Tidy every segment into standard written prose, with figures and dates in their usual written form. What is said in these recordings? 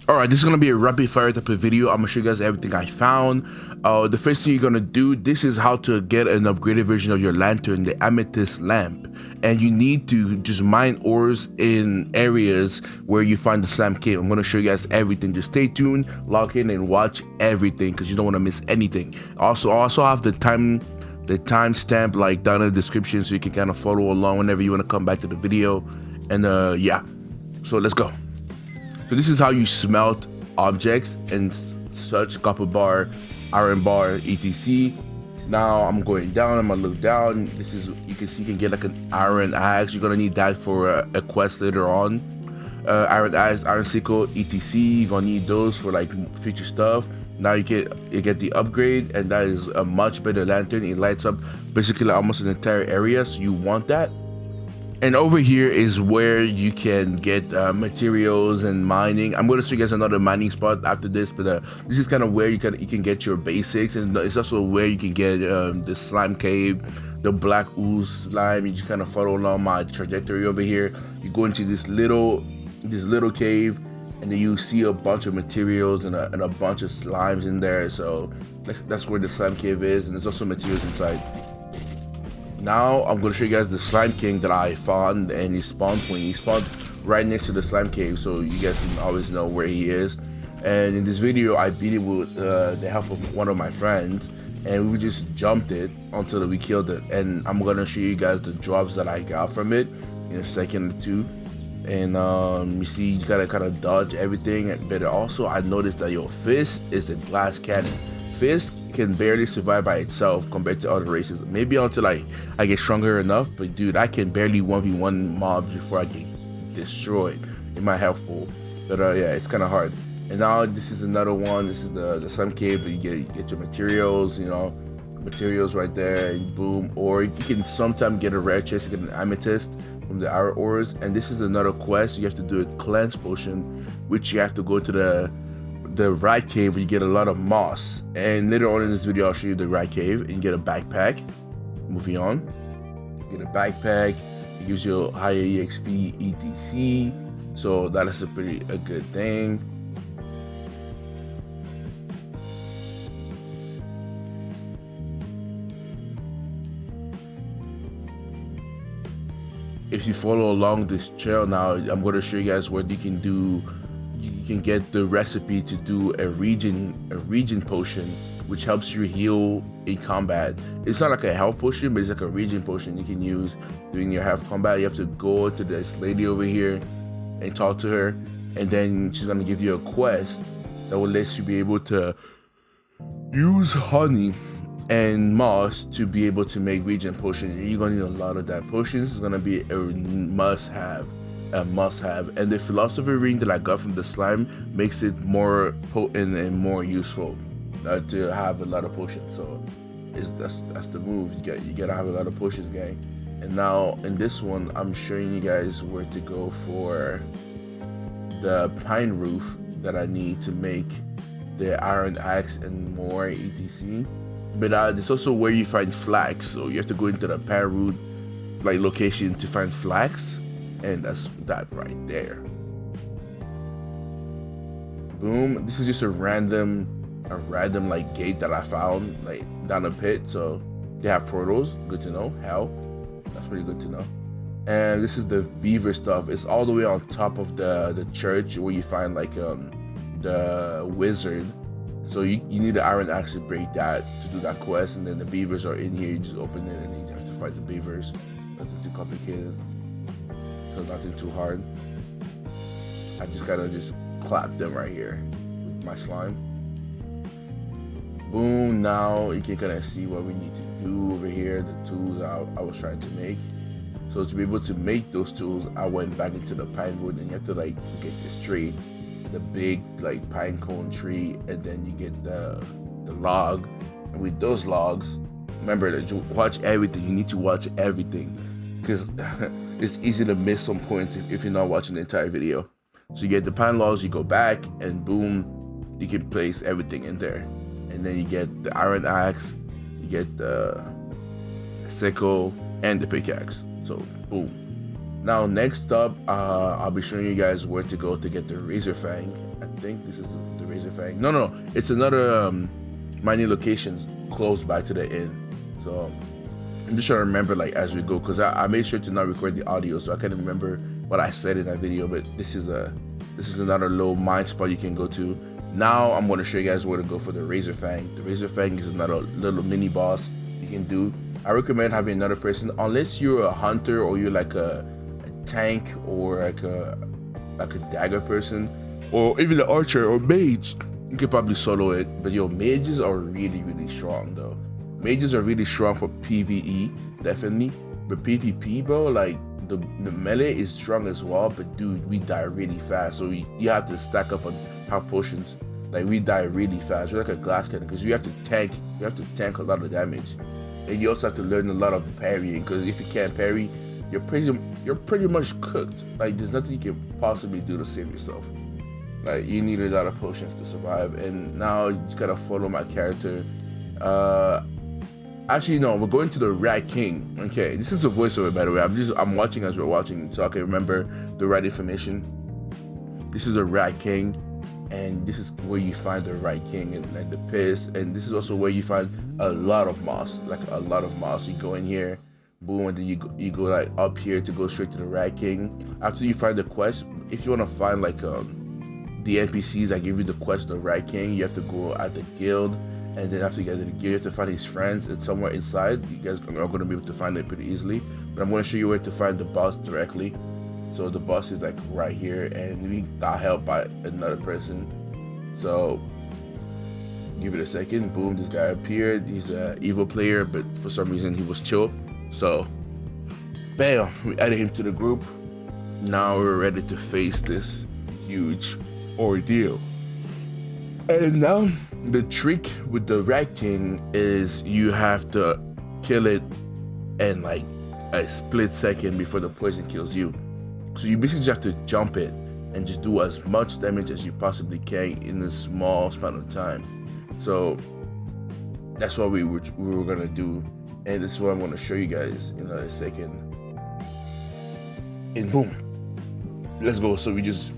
Alright, this is going to be a rapid fire type of video. I'm going to show you guys everything I found. The first thing you're going to do, this is how to get an upgraded version of your lantern, the amethyst lamp. And you need to just mine ores in areas where you find the slime cave. I'm going to show you guys everything. Just stay tuned, log in, and watch everything because you don't want to miss anything. Also have the timestamp like down in the description so you can kind of follow along whenever you want to come back to the video. And yeah, so let's go. So this is how you smelt objects and such, copper bar, iron bar, etc. Now I'm going down, I'm gonna look down. This is, you can see you can get like an iron axe. You're gonna need that for a quest later on. Iron axe, iron sickle, etc. You're gonna need those for like future stuff. Now you get the upgrade, and that is a much better lantern. It lights up basically almost an entire area, so you want that. And over here is where you can get materials and mining. I'm going to show you guys another mining spot after this, but this is kind of where you can get your basics, and it's also where you can get the slime cave, the black ooze slime. You just kind of follow along my trajectory over here. You go into this little cave, and then you see a bunch of materials and a bunch of slimes in there. So that's where the slime cave is, and there's also materials inside. Now I'm going to show you guys the slime king that I found, and he spawned when he spawns right next to the slime cave, so you guys can always know where he is. And in this video I beat it with the help of one of my friends, and we just jumped it until we killed it. And I'm going to show you guys the drops that I got from it in a second or two. And you see you gotta kind of dodge everything, but also I noticed that your fist is a glass cannon. Fist can barely survive by itself compared to other races. Maybe until I get stronger enough, but dude, I can barely 1v1 mobs before I get destroyed in my health pool. But yeah, it's kind of hard. And now this is another one. This is the slime cave, but you get your materials, you know, materials right there, and boom. Or you can sometimes get a rare chest, you get an amethyst from the iron ores. And this is another quest. You have to do a cleanse potion, which you have to go to the right cave where you get a lot of moss. And later on in this video I'll show you the right cave, and you get a backpack. Moving on, you get a backpack. It gives you higher exp etc, so that is a good thing. If you follow along this trail now, I'm going to show you guys what you can do. You can get the recipe to do a regen potion, which helps you heal in combat. It's not like a health potion, but it's like a regen potion you can use during your health combat. You have to go to this lady over here and talk to her, and then she's gonna give you a quest that will let you be able to use honey and moss to be able to make regen potion. You're gonna need a lot of that. Potions is gonna be a must-have. And the philosophy ring that I got from the slime makes it more potent and more useful to have a lot of potions. So that's the move. You gotta have a lot of potions, gang. And now in this one I'm showing you guys where to go for the pine roof that I need to make the iron axe and more etc. But there's also where you find flax, so you have to go into the Pinewood like location to find flax. And that's that right there. Boom. This is just a random like gate that I found like down a pit. So they have portals. Good to know. Hell, that's pretty good to know. And this is the beaver stuff. It's all the way on top of the church where you find like the wizard. So you need the iron axe to break that to do that quest. And then the beavers are in here. You just open it and then you have to fight the beavers. Nothing too complicated. So nothing too hard. I just gotta clap them right here with my slime. Boom. Now you can kind of see what we need to do over here. The tools I was trying to make. So to be able to make those tools, I went back into the pinewood, and you have to like get this tree, the big like pine cone tree, and then you get the log. And with those logs, remember that you watch everything. You need to watch everything because it's easy to miss some points if you're not watching the entire video. So you get the pine logs, you go back, and boom, you can place everything in there. And then you get the iron axe, you get the sickle, and the pickaxe. So boom. Now next up, I'll be showing you guys where to go to get the Razor Fang. I think this is the Razor Fang. No, it's another mining locations close by to the inn. So I'm just trying to remember like as we go, because I made sure to not record the audio, so I can't remember what I said in that video. But this is another low mine spot you can go to. Now I'm going to show you guys where to go for the Razor Fang. The Razor Fang is another little mini boss you can do. I recommend having another person, unless you're a hunter or you're like a tank or like a dagger person, or even an archer or mage. You could probably solo it, but yo, mages are really strong though. Mages are really strong for PvE, definitely, but PvP, bro, like the melee is strong as well, but dude, we die really fast, so you have to stack up on health potions. Like we die really fast. We're like a glass cannon because you have to tank a lot of damage, and you also have to learn a lot of parrying, because if you can't parry, you're pretty much cooked. Like there's nothing you can possibly do to save yourself. Like you need a lot of potions to survive. And now you just gotta follow my character. Actually no, we're going to the Rat King. Okay, this is a voiceover, by the way. I'm watching as we're watching, so I can remember the right information. This is the Rat King, and this is where you find the Rat King and like the piss. And this is also where you find a lot of moss, like a lot of moss. You go in here, boom, and then you go like up here to go straight to the Rat King. After you find the quest, if you want to find like the NPCs that give you the quest, the Rat King, you have to go at the guild, and then after you get to the guild, you have to find his friends. It's somewhere inside. You guys are going to be able to find it pretty easily, but I'm going to show you where to find the boss directly. So the boss is like right here, and we got help by another person. So give it a second. Boom, this guy appeared. He's an evil player, but for some reason he was chill. So bam, we added him to the group. Now we're ready to face this huge ordeal. And now the trick with the Rat King is you have to kill it in like a split second before the poison kills you. So you basically just have to jump it and just do as much damage as you possibly can in a small span of time. So that's what we were gonna do, and this is what I'm gonna show you guys in a second. And boom, let's go. So we just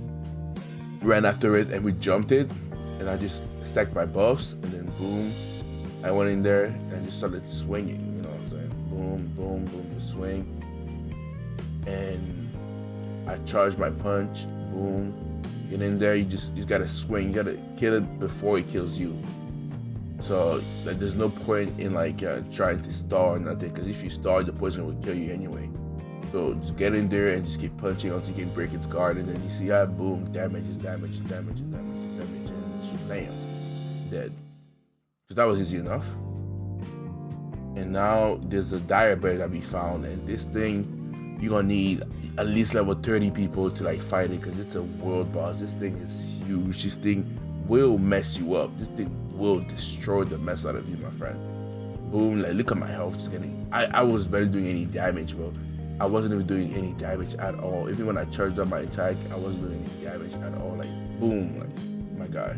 ran after it and we jumped it, and I just stacked my buffs, and then boom, I went in there and I just started swinging. You know what I'm saying? Boom, boom, boom, just swing, and I charged my punch. Boom, get in there. You just gotta swing. You gotta kill it before it kills you. So like, there's no point in like trying to stall or nothing, because if you stall, the poison will kill you anyway. So just get in there and just keep punching until you can break its guard, and then you see boom, damage, and shoot, bam, dead. So that was easy enough. And now there's a dire bear that we found, and this thing, you're gonna need at least level 30 people to like fight it, because it's a world boss. This thing is huge. This thing will mess you up. This thing will destroy the mess out of you, my friend. Boom, like look at my health just getting, I was barely doing any damage, bro. I wasn't even doing any damage at all. Even when I charged up my attack, I wasn't doing any damage at all. Like boom, like my guy,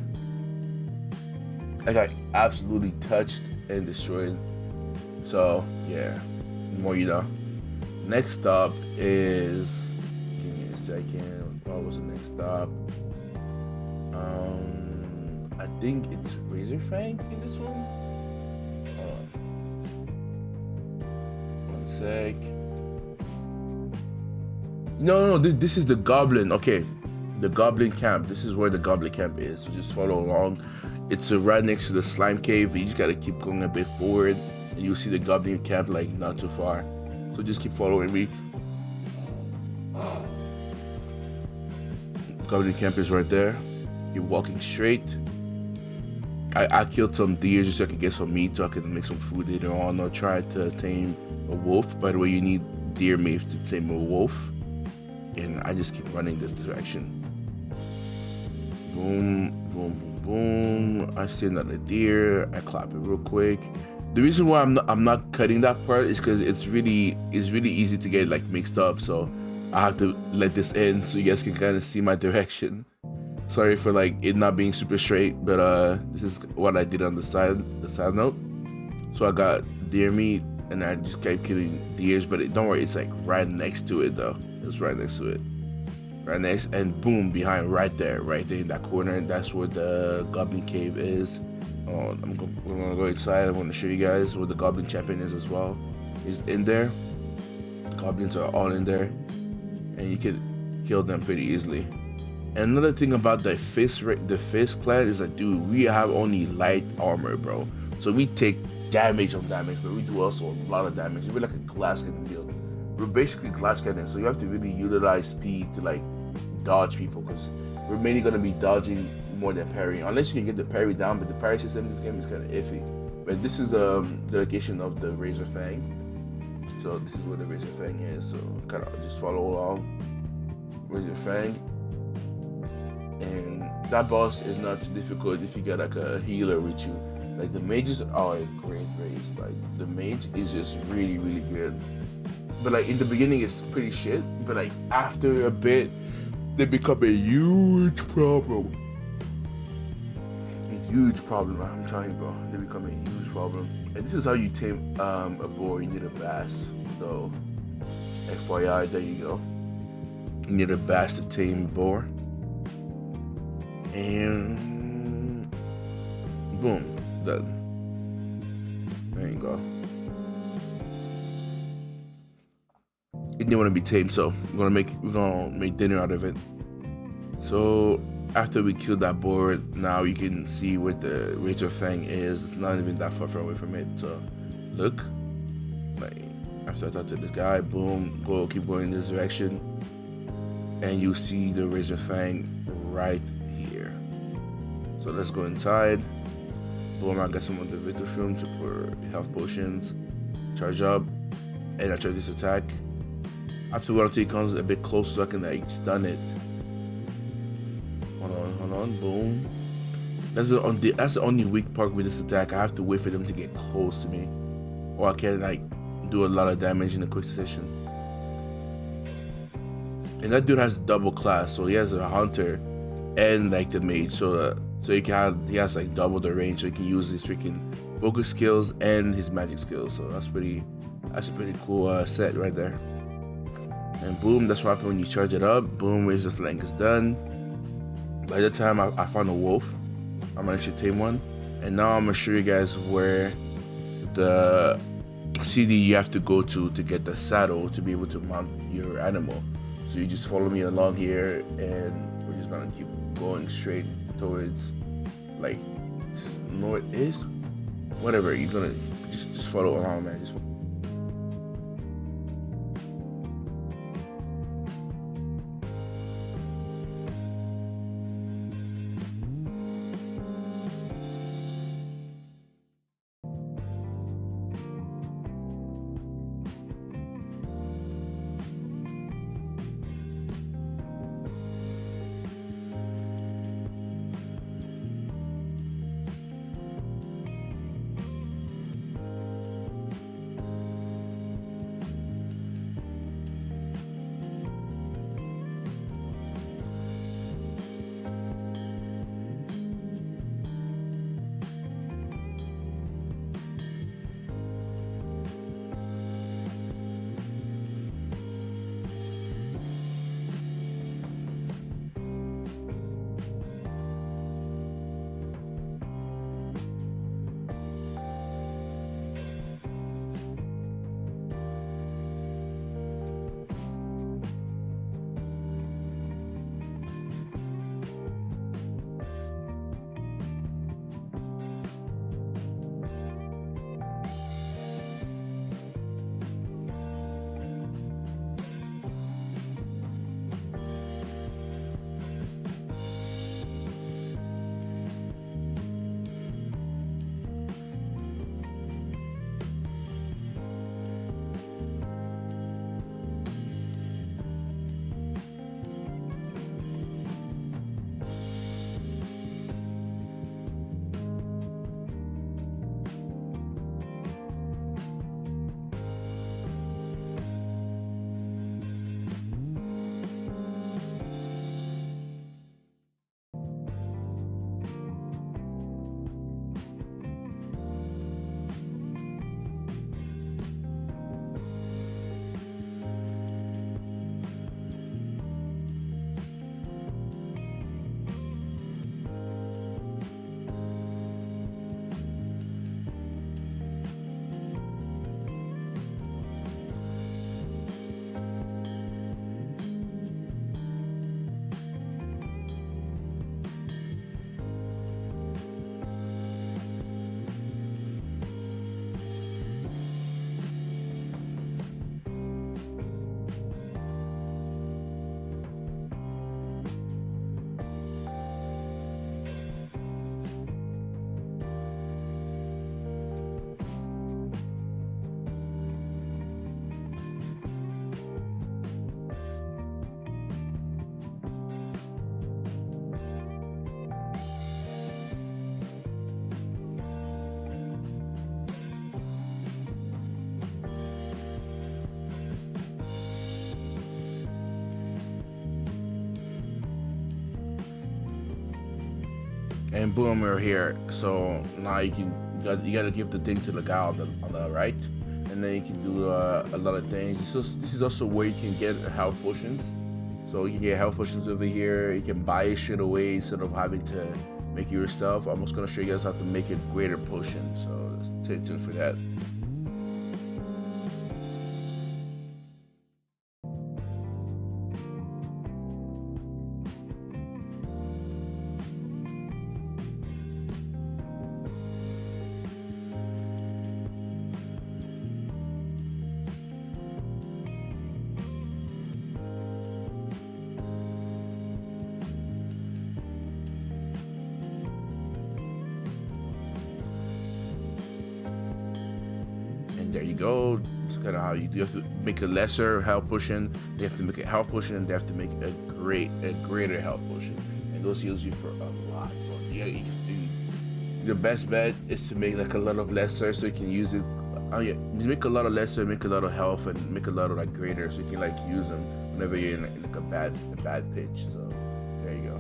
I got absolutely touched and destroyed. So yeah, more you know. Next stop is, give me a second, what was the next stop? I think it's Razor Fang in this one. One sec. No, this is the Goblin. Okay, the Goblin camp. This is where the Goblin camp is, so just follow along. It's right next to the slime cave. You just gotta keep going a bit forward, and you'll see the Goblin camp like not too far. So just keep following me. Goblin camp is right there. You're walking straight. I killed some deer just so I could get some meat, so I could make some food later on, or try to tame a wolf. By the way, you need deer meat to tame a wolf. And I just keep running this direction. Boom, boom, boom, boom. I see another deer. I clap it real quick. The reason why I'm not cutting that part is because it's really easy to get like mixed up. So I have to let this in so you guys can kind of see my direction. Sorry for like it not being super straight, but this is what I did on the side note. So I got deer meat and I just kept killing deers, but don't worry, it's like right next to it though. It's right next to it. Right next, and boom, behind, right there in that corner. That's where the Goblin Cave is. We're gonna go inside. I'm gonna show you guys where the Goblin Champion is as well. He's in there. Goblins are all in there, and you can kill them pretty easily. And another thing about the Fist clan is that, dude, we have only light armor, bro. So we take damage on damage, but we do also a lot of damage. We're like a glass cannon build. We're basically glass cannon, so you have to really utilize speed to like dodge people, because we're mainly gonna be dodging more than parrying, unless you can get the parry down. But the parry system in this game is kind of iffy. But this is the location of the Razor Fang. So this is where the Razor Fang is. So kind of just follow along. Razor Fang, and that boss is not too difficult if you get like a healer with you. Like the mages are a great race. Like the mage is just really good. But like in the beginning it's pretty shit. But like after a bit, they become a huge problem. A huge problem. I'm trying, bro. They become a huge problem. And this is how you tame a boar. You need a bass. So FYI, there you go. You need a bass to tame a boar. And boom, done. There you go. It didn't want to be tamed, so we're gonna make dinner out of it. So after we kill that boar, now you can see where the Razor Fang is. It's not even that far away from it. So look, like after I talk to this guy, boom, keep going in this direction, and you see the Razor Fang right here. So let's go inside. Boom, I got some of the Vital Shrooms for health potions. Charge up, and I try this attack. After one until he comes a bit closer so I can like stun it. Hold on, boom. That's the only weak part with this attack. I have to wait for them to get close to me, or I can like do a lot of damage in a quick succession. And that dude has double class, so he has a hunter and like the mage, so he has like double the range, so he can use his freaking focus skills and his magic skills. So that's a pretty cool set right there. And boom, that's what happens when you charge it up. Boom, Razor Fang is done. By the time I found a wolf, I'm gonna actually tame one. And now I'm gonna show you guys where the CD you have to go to get the saddle to be able to mount your animal. So you just follow me along here, and we're just gonna keep going straight towards like northeast, whatever. You're gonna just follow along, man. And boom, we're here. So now you gotta give the thing to the guy on the right, and then you can do a lot of things. This is also where you can get health potions. So you can get health potions over here. You can buy it straight away instead of having to make it yourself. I'm just gonna show you guys how to make a greater potion. So stay tuned for that. And there you go. It's kind of how you do. You have to make a lesser health potion. They have to make a health potion, and they have to make a greater health potion. And those heals you for a lot. The best bet is to make like a lot of lesser, so you can use it. Oh yeah, make a lot of lesser, make a lot of health, and make a lot of like greater, so you can like use them whenever you're in like a bad pitch. So there you go.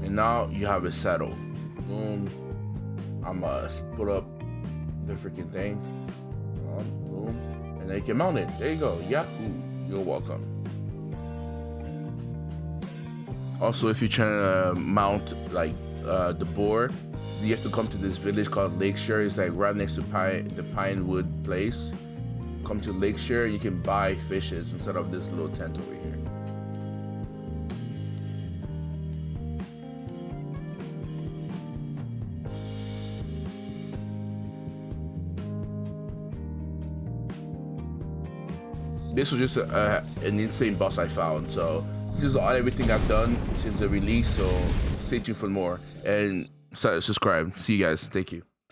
And now you have a saddle. Boom. I'm gonna put up the freaking thing. Boom. And then you can mount it. There you go. Yahoo. You're welcome. Also, if you're trying to mount like the boar, you have to come to this village called Lakeshore. It's like right next to the Pinewood place. Come to Lakeshore, you can buy fishes instead of this little tent over here. This was just an insane boss I found. So this is everything I've done since the release. So stay tuned for more and subscribe. See you guys. Thank you.